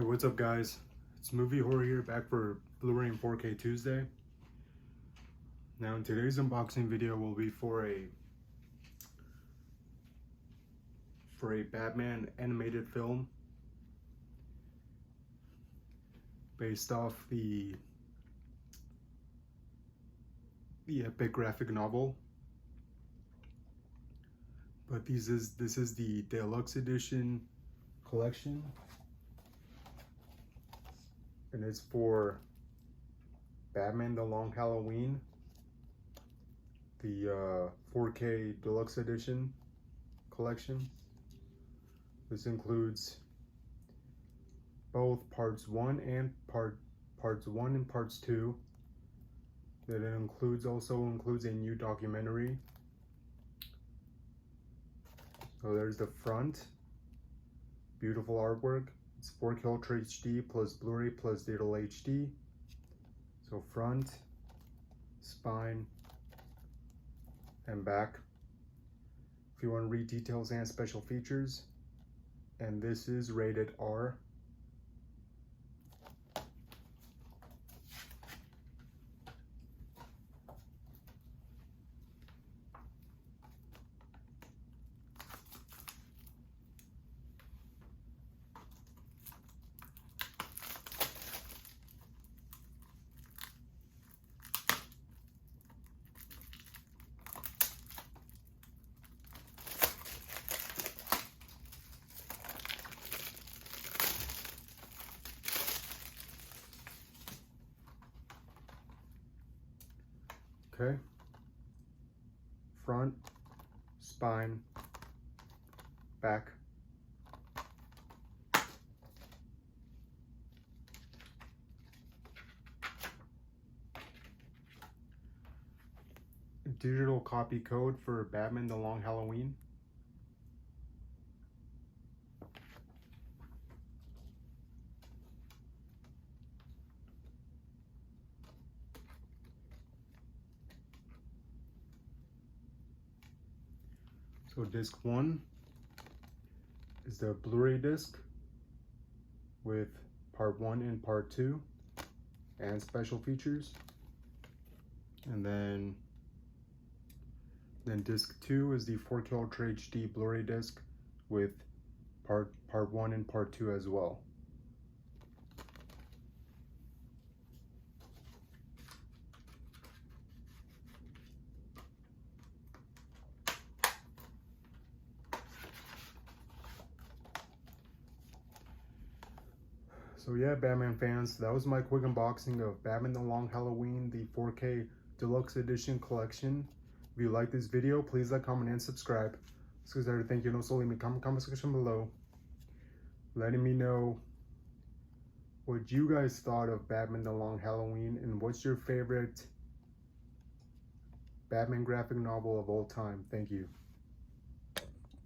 Hey, what's up guys? It's Movie Horror here, back for Blu-ray and 4K Tuesday. Now in today's unboxing video will be for a Batman animated film based off the epic graphic novel. But this is the Deluxe Edition collection. And it's for Batman The Long Halloween, the 4K Deluxe Edition collection. This includes both parts 1 and parts 1 and parts 2. That it also includes a new documentary. So there's the front, beautiful artwork. It's 4K Ultra HD plus Blu-ray plus digital HD. So front, spine, and back. If you want to read details and special features. And this is rated R. Okay, front, spine, back. Digital copy code for Batman The Long Halloween. So disc 1 is the Blu-ray disc with part 1 and part 2 and special features. And then disc 2 is the 4K Ultra HD Blu-ray disc with part 1 and part 2 as well. So yeah, Batman fans, that was my quick unboxing of Batman The Long Halloween, the 4K Deluxe Edition collection. If you like this video, please like, comment, and subscribe. So thank you. Also, leave me a comment section below, letting me know what you guys thought of Batman The Long Halloween and what's your favorite Batman graphic novel of all time. Thank you.